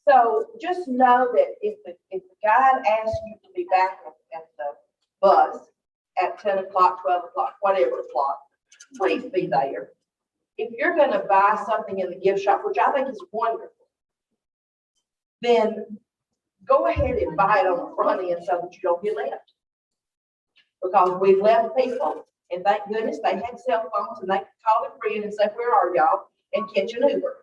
So just know that if the guide asks you to be back at the bus at 10 o'clock, 12 o'clock, whatever o'clock, please be there. If you're gonna buy something in the gift shop, which I think is wonderful, then go ahead and buy it on the front end so that you don't get left. Because we've left people, and thank goodness they had cell phones and they could call a friend and say, where are y'all? And catch an Uber.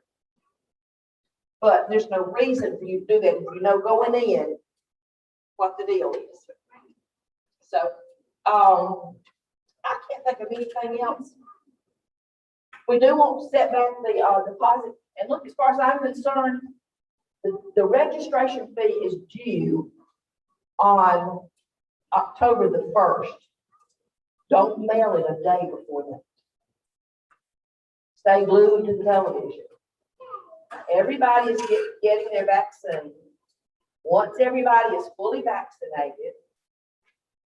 But there's no reason for you to do that if you know going in what the deal is. So, I can't think of anything else. We do want to set back the deposit. And look, as far as I'm concerned, the registration fee is due on October the 1st. Don't mail it a day before that. Stay glued to the television. Everybody is getting their vaccine. Once everybody is fully vaccinated,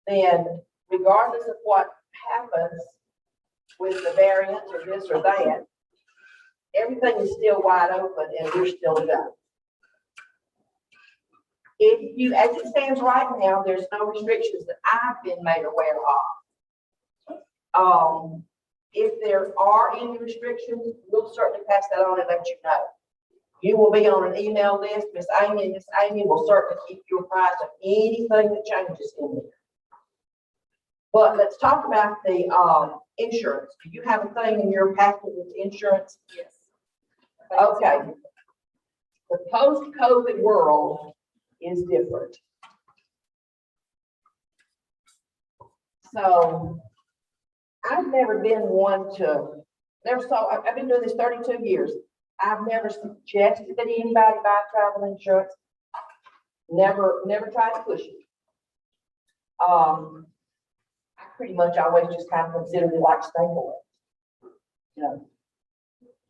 then regardless of what happens with the variant or this or that, everything is still wide open and we're still done. If you, as it stands right now, there's no restrictions that I've been made aware of. If there are any restrictions, we'll certainly pass that on and let you know. You will be on an email list. Miss Amy and Miss Amy will certainly keep you apprised of anything that changes in there. But let's talk about the insurance. Do you have a thing in your packet with insurance? Yes. Okay. The post-COVID world is different. So I've never been one to, I've been doing this 32 years. I've never suggested that anybody buy travel insurance. Never tried to push it. I pretty much always just kind of considered it like stable. You know,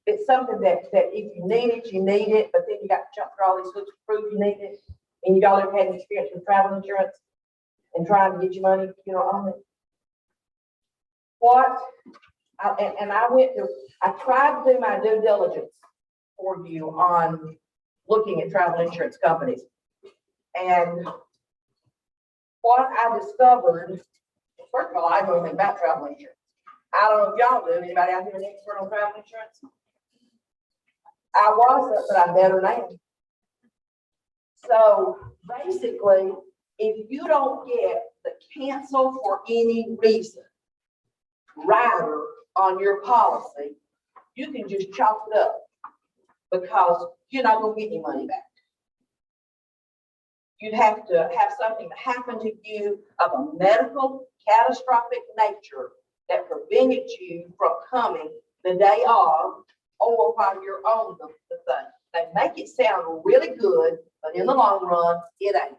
it's something that if you need it, you need it, but then you got to jump through all these hoops to prove you need it. And you all ever had experience with travel insurance and trying to get your money, you know, on it. I tried to do my due diligence for you on looking at travel insurance companies. And what I discovered, first of all, I know anything about travel insurance. I don't know if y'all do. Anybody out here an expert on travel insurance? I wasn't, but I'm better now. So basically, if you don't get the cancel for any reason rider on your policy, you can just chalk it up because you're not going to get any money back. You'd have to have something happen to you of a medical catastrophic nature that prevented you from coming the day of or while you're on the thing. They make it sound really good, but in the long run, it ain't.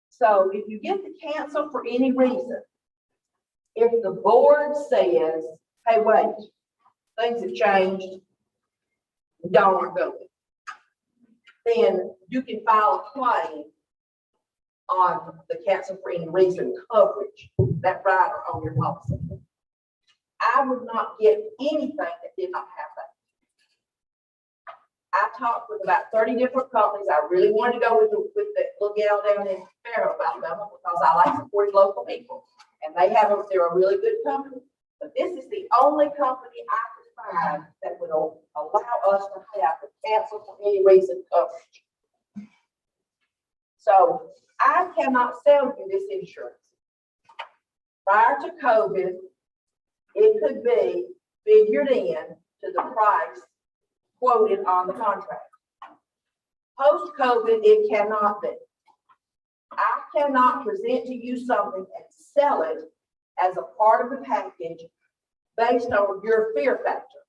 So if you get the cancel for any reason, if the board says, hey, wait, things have changed, y'all aren't going, then you can file a claim on the cancel for any reason coverage, that rider on your policy. I would not get anything that did not have that. I talked with about 30 different companies. I really wanted to go with the little gal down in Fairhope, Alabama, because I like supporting local people. And they're a really good company. But this is the only company I could find that would allow us to have the cancel for any reason coverage. So I cannot sell you this insurance. Prior to COVID, it could be figured in to the price quoted on the contract. Post-COVID, it cannot be. I cannot present to you something and sell it as a part of the package based on your fear factor.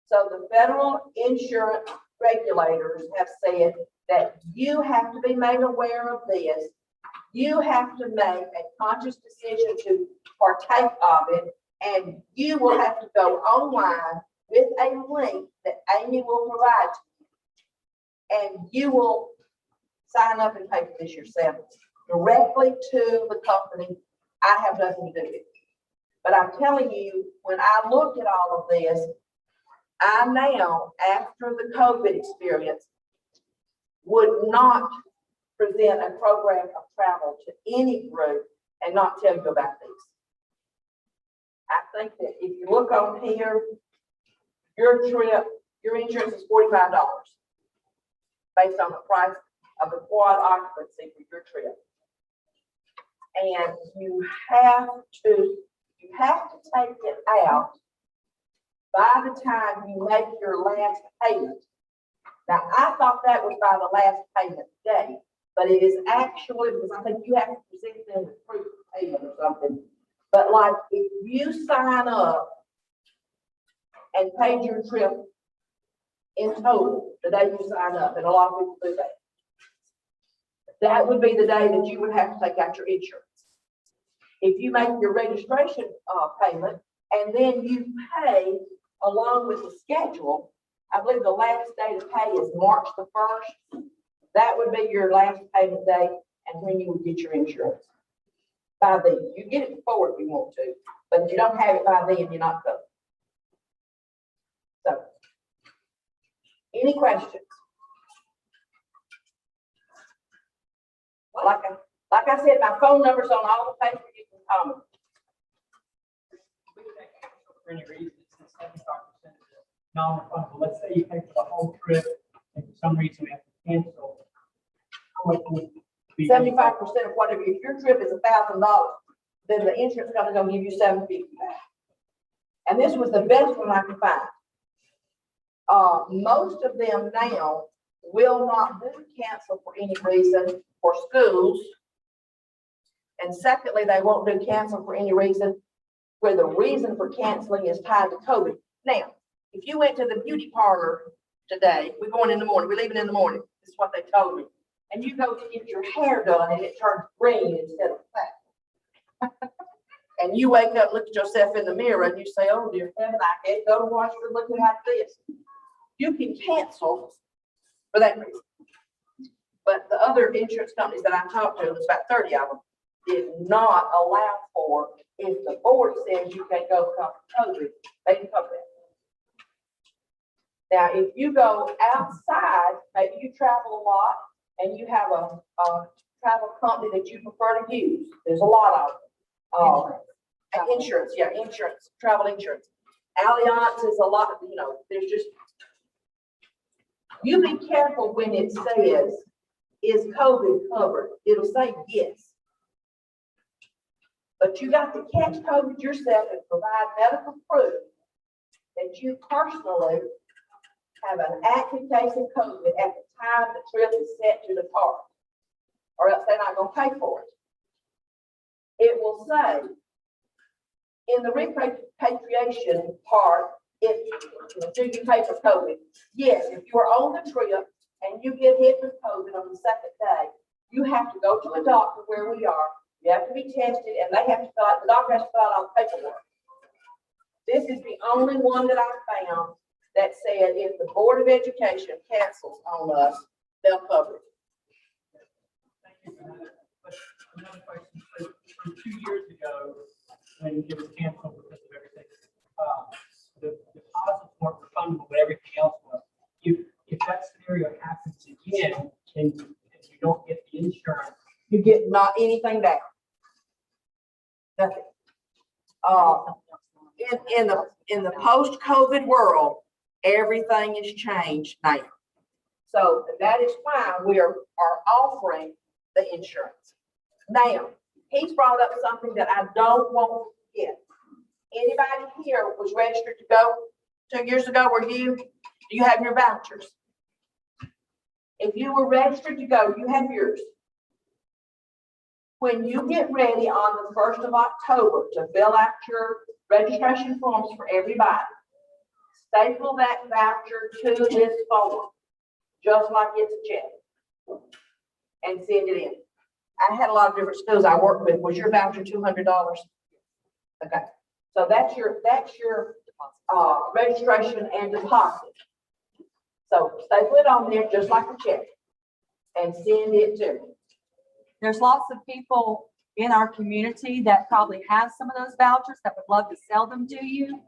So the federal insurance regulators have said that you have to be made aware of this. You have to make a conscious decision to partake of it, and you will have to go online with a link that Amy will provide to you, and you will sign up and pay for this yourself directly to the company. I have nothing to do with it. But I'm telling you, when I looked at all of this, I now, after the COVID experience, would not present a program of travel to any group and not tell you about these. I think that if you look on here, your trip, your insurance is $45 based on the price of the quad occupancy for your trip. And you have to take it out by the time you make your last payment. Now, I thought that was by the last payment day, but it is actually, because I think you have to present them with proof of payment or something. But like, if you sign up and paid your trip in total, the day you sign up, and a lot of people do that, that would be the day that you would have to take out your insurance. If you make your registration payment and then you pay along with the schedule, I believe the last day to pay is March the 1st. That would be your last payment day and when you would get your insurance. By then, you get it before if you want to, but if you don't have it by then, you're not covered. So, any questions? Like I said, my phone number's on all the papers. You can call me. For any reason, it's 75% non-refundable. Let's say you pay for the whole trip, and for some reason we have to cancel. How much would be 75% of whatever. If your trip is $1,000, then the insurance company's gonna give you $750 back. And this was the best one I could find. Most of them now will not do cancel for any reason for schools. And secondly, they won't do cancel for any reason where the reason for canceling is tied to COVID. Now, if you went to the beauty parlor today, we're going in the morning, we're leaving in the morning, this is what they told me. And you go to get your hair done and it turns green instead of black. And you wake up, look at yourself in the mirror and you say, oh dear heaven, I can't go to Washington looking like this. You can cancel for that reason. But the other insurance companies that I talked to, there's about 30 of them, did not allow for, if the board says you can't go because of COVID, they can cover that. Now, if you go outside, maybe you travel a lot and you have a travel company that you prefer to use, there's a lot of them. Insurance, yeah, insurance, travel insurance. Allianz is a lot of, there's just, you be careful when it says, is COVID covered? It'll say yes. But you got to catch COVID yourself and provide medical proof that you personally have an active case of COVID at the time the trip is set to depart, or else they're not going to pay for it. It will say in the repatriation part, do you pay for COVID? Yes, if you are on the trip and you get hit with COVID on the second day, you have to go to a doctor where we are. You have to be tested, and they have to fill out, the doctor has to fill out all the paperwork. This is the only one that I found that said if the Board of Education cancels on us, they'll cover it. Thank you for that. But another question, so from 2 years ago, when it was canceled because of everything, the deposits weren't refundable, but everything else was. If that scenario happens again, and you don't get the insurance, you get not anything back. Nothing. In the post-COVID world, everything is changed now. So that is why we are offering the insurance. Now, he's brought up something that I don't want to forget. Anybody here was registered to go 2 years ago? Do you have your vouchers? If you were registered to go, you have yours. When you get ready on the 1st of October to fill out your registration forms for everybody, staple that voucher to this form, just like it's a check, and send it in. I had a lot of different schools I worked with. Was your voucher $200? Okay, so that's your registration and deposit. So staple it on there just like a check, and send it to me. There's lots of people in our community that probably have some of those vouchers that would love to sell them to you.